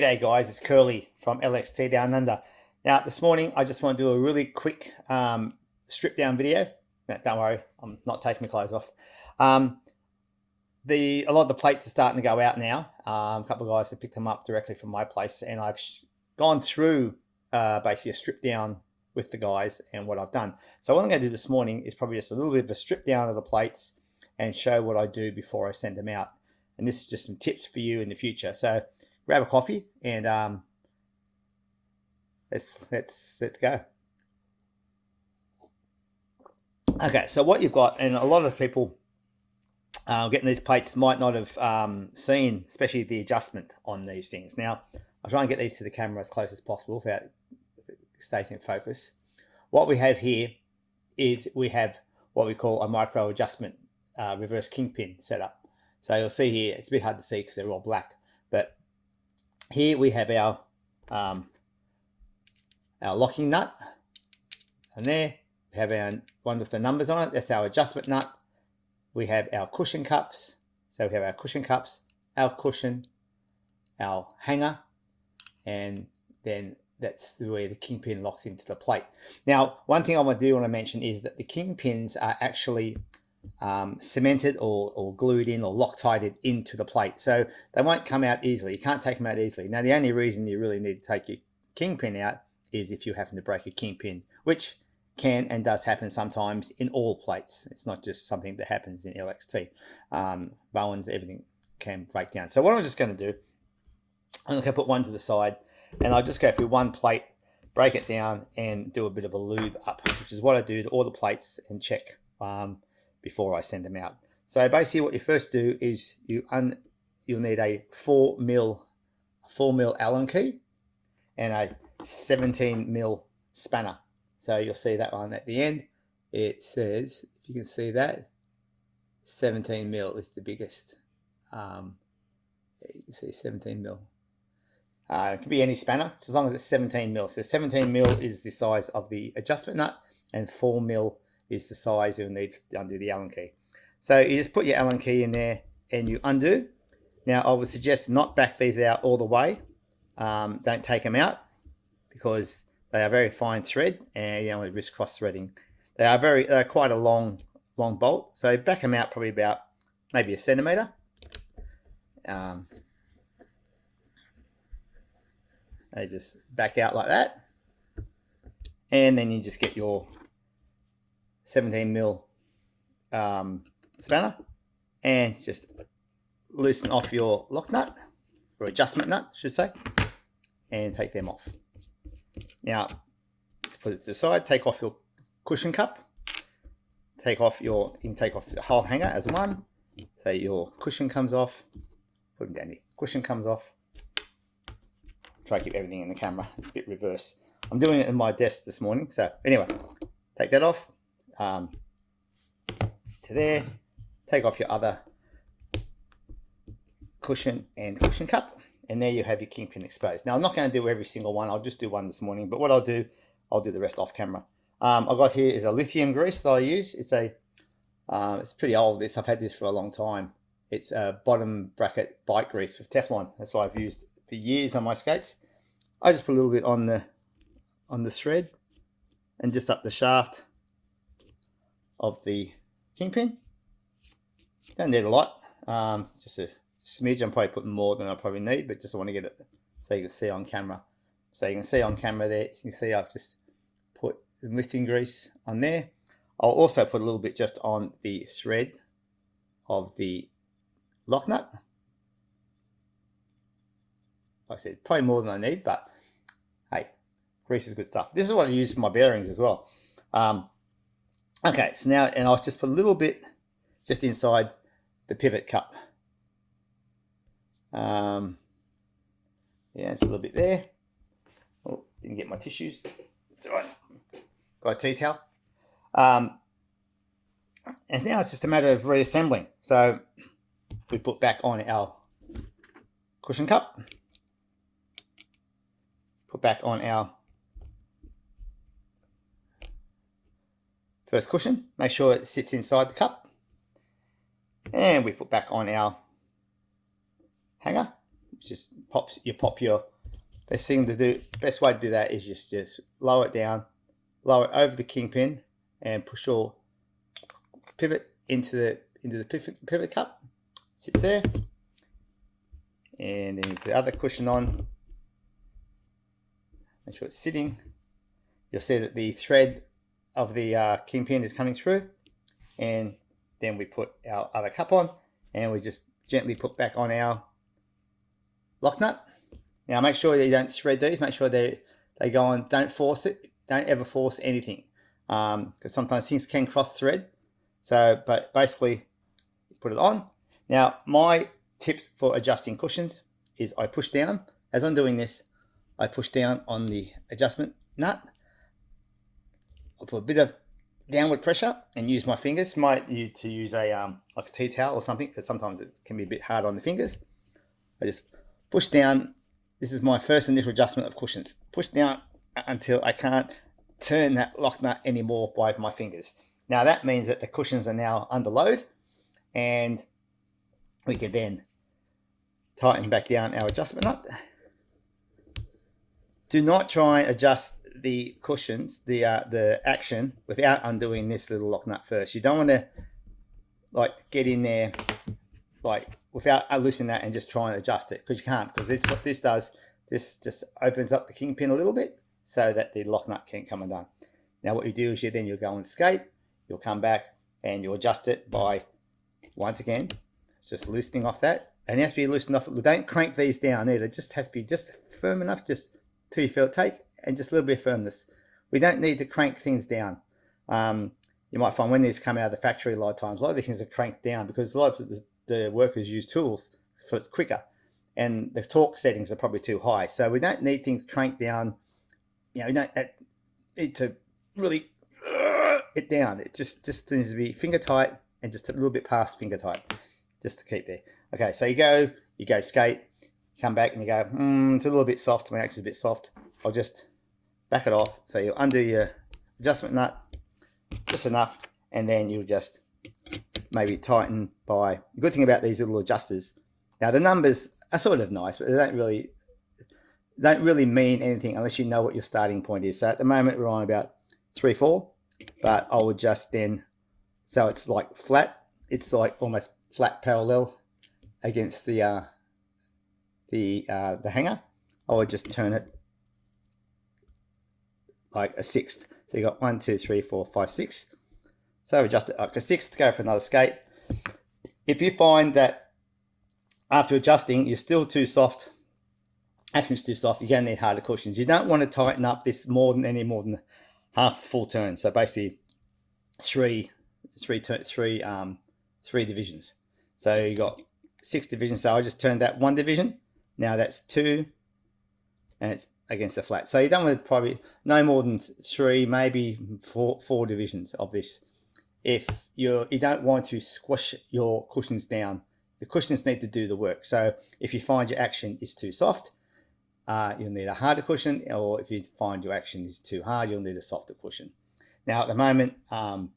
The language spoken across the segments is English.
G'day guys, it's Curly from LXT Down Under. Now this morning I just want to do a really quick strip down video. No, don't worry, I'm not taking my clothes off. A lot of the plates are starting to go out now. A couple of guys have picked them up directly from my place, and I've gone through basically a strip down with the guys and what I've done. So what I'm going to do this morning is probably just a little bit of a strip down of the plates and show what I do before I send them out. And this is just some tips for you in the future. So grab a coffee and let's go. Okay, so what you've got, and a lot of people getting these plates might not have seen, especially the adjustment on these things. Now, I'll try and get these to the camera as close as possible without staying in focus. What we have here is we have what we call a micro adjustment reverse kingpin setup. So you'll see here, it's a bit hard to see because they're all black, but here we have our locking nut, and there we have our one with the numbers on it. That's our adjustment nut. We have our cushion cups. So we have our cushion cups, our cushion, our hanger, and then that's where the kingpin locks into the plate. Now, one thing I want to mention is that the kingpins are actually cemented or glued in or Loctited into the plate, so they won't come out easily. You can't take them out easily. Now, the only reason you really need to take your kingpin out is if you happen to break a kingpin, which can and does happen sometimes in all plates. It's not just something that happens in LXT. Bowens, everything can break down. So what I'm just going to do, I'm going to put one to the side, and I'll just go through one plate, break it down, and do a bit of a lube up, which is what I do to all the plates and check before I send them out. So basically what you first do is you'll need a 4mm Allen key and a 17mm spanner. So you'll see that one at the end. It says, if you can see that, 17mm is the biggest. You can see 17mm. It can be any spanner, so as long as it's 17mm. So 17mm is the size of the adjustment nut, and 4mm is the size you'll need to undo the Allen key. So you just put your Allen key in there and you undo. Now I would suggest not back these out all the way. Don't take them out because they are very fine thread, and you don't want to risk cross threading. They're quite a long bolt, so back them out probably about maybe a centimetre. They just back out like that, and then you just get your 17mm spanner and just loosen off your lock nut, or adjustment nut I should say, and take them off. Now let's put it to the side. Take off your cushion cup, you can take off the whole hanger as one. So your cushion comes off, put them down here, cushion comes off. Try to keep everything in the camera, it's a bit reverse. I'm doing it in my desk this morning. So anyway, take that off to there. Take off your other cushion and cushion cup, and there you have your kingpin exposed. Now I'm not going to do every single one, I'll just do one this morning, but what I'll do the rest off camera. I've got here is a lithium grease that I use. It's pretty old, this. I've had this for a long time. It's a bottom bracket bike grease with Teflon. That's what I've used for years on my skates. I just put a little bit on the thread and just up the shaft of the kingpin. Don't need a lot, just a smidge. I'm probably putting more than I probably need, but just want to get it so you can see on camera. So you can see on camera there, you can see I've just put some lithium grease on there. I'll also put a little bit just on the thread of the lock nut. Like I said, probably more than I need, but hey, grease is good stuff. This is what I use for my bearings as well. Okay, so now, and I'll just put a little bit just inside the pivot cup. Yeah, just a little bit there. Oh, didn't get my tissues. It's all right. Got a tea towel. And now it's just a matter of reassembling. So we put back on our cushion cup. Put back on our first cushion. Make sure it sits inside the cup. And we put back on our hanger, which just pop your best way to do that is just lower it down, lower it over the kingpin, and push your pivot into the pivot cup. Sits there, and then you put the other cushion on. Make sure it's sitting. You'll see that the thread of the kingpin is coming through, and then we put our other cup on, and we just gently put back on our lock nut. Now make sure that you don't thread these. Make sure they go on. Don't force it. Don't ever force anything, because sometimes things can cross thread. So, but basically, put it on. Now, my tips for adjusting cushions is I push down. As I'm doing this, I push down on the adjustment nut. I'll put a bit of downward pressure and use my fingers. Might need to use a like a tea towel or something, because sometimes it can be a bit hard on the fingers. I just push down. This is my first initial adjustment of cushions. Push down until I can't turn that lock nut anymore by my fingers. Now that means that the cushions are now under load, and we can then tighten back down our adjustment nut. Do not try and adjust the cushions, the action, without undoing this little lock nut first. You don't want to like get in there like without loosening that and just try and adjust it, because you can't, because what this does, this just opens up the kingpin a little bit so that the lock nut can't come undone. Now what you do is you'll go and skate, you'll come back and you'll adjust it by, once again, just loosening off that. And it has to be loosened off. Don't crank these down either. It just has to be just firm enough, just till you feel it take, and just a little bit of firmness. We don't need to crank things down. You might find when these come out of the factory, a lot of these things are cranked down because a lot of the workers use tools so it's quicker, and the torque settings are probably too high. So we don't need things cranked down. You know, we don't need to really it down. It just needs to be finger tight and just a little bit past finger tight, just to keep there. Okay, so you go skate, you come back and you go, it's a little bit soft. My axle's a bit soft. I'll just back it off. So you undo your adjustment nut just enough, and then you'll just maybe tighten by. The good thing about these little adjusters, now the numbers are sort of nice, but they don't really mean anything unless you know what your starting point is. So at the moment we're on about 3/4, but I would just then, so it's like flat, it's like almost flat parallel against the hanger. I would just turn it like a sixth. So you got 1, 2, 3, 4, 5, 6. So adjust it like a sixth, go for another skate. If you find that after adjusting you're still too soft, action's too soft, you're going to need harder cushions. You don't want to tighten up this more than half a full turn. So basically three divisions. So you got 6 divisions. So I just turned that 1 division. Now that's 2, and it's against the flat. So you're done with probably no more than 3, maybe 4 divisions of this. If you don't want to squish your cushions down, the cushions need to do the work. So if you find your action is too soft, you'll need a harder cushion, or if you find your action is too hard, you'll need a softer cushion. Now at the moment, I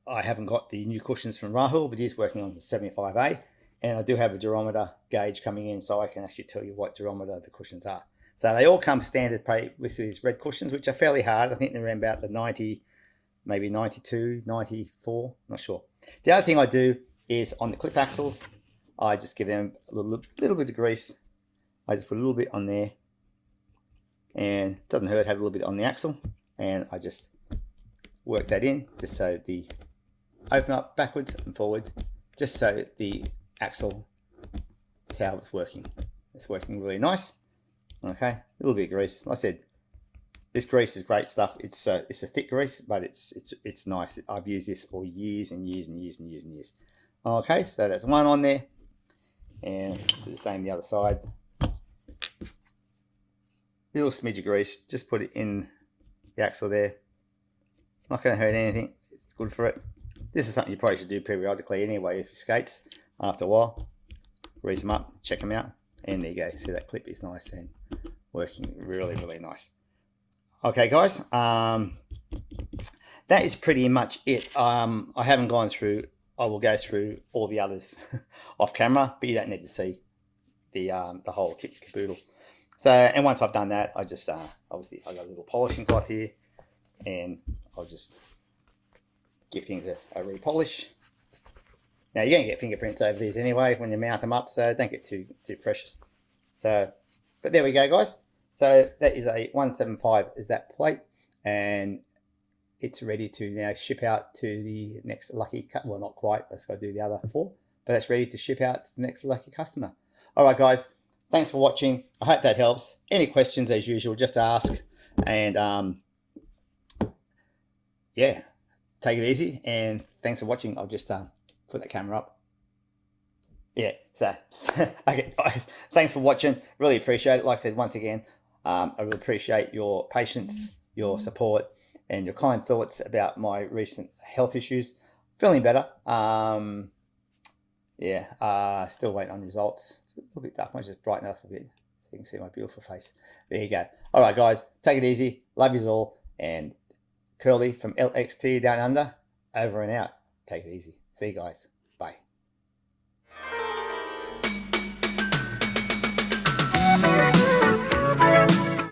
haven't got the new cushions from Rahul, but he's working on the 75A, and I do have a durometer gauge coming in, so I can actually tell you what durometer the cushions are. So they all come standard with these red cushions, which are fairly hard. I think they're around about the 90, maybe 92, 94, not sure. The other thing I do is on the clip axles, I just give them a little bit of grease. I just put a little bit on there, and it doesn't hurt, have a little bit on the axle, and I just work that in just so the open up backwards and forwards, just so the axle is how it's working. It's working really nice. Okay, a little bit of grease. Like I said, this grease is great stuff. It's a thick grease, but it's nice. I've used this for years and years and years and years and years. Okay, so that's one on there, and it's the same the other side. Little smidge of grease, just put it in the axle there. Not going to hurt anything. It's good for it. This is something you probably should do periodically anyway if you skates. After a while, grease them up, check them out, and there you go. See, that clip is nice and working really, really nice. Okay, guys, that is pretty much it. I haven't gone through. I will go through all the others off camera, but you don't need to see the whole kit caboodle. So, and once I've done that, I just obviously I got a little polishing cloth here, and I'll just give things a repolish. Now, you're going to get fingerprints over these anyway when you mount them up, so don't get too precious. So, but there we go, guys. So that is a 175 is that plate, and it's ready to now ship out to the next lucky, well, not quite, let's go do the other 4, but that's ready to ship out to the next lucky customer. All right, guys, thanks for watching. I hope that helps. Any questions, as usual, just ask, and yeah, take it easy, and thanks for watching. I'll just put that camera up. Yeah, so okay, guys, thanks for watching. Really appreciate it. Like I said, once again, I really appreciate your patience, your support, and your kind thoughts about my recent health issues. Feeling better. Yeah, still waiting on results. It's a little bit dark. I might just brighten up a bit so you can see my beautiful face. There you go. All right, guys, take it easy. Love yous all. And Curly from LXT Down Under, over and out. Take it easy. See you guys.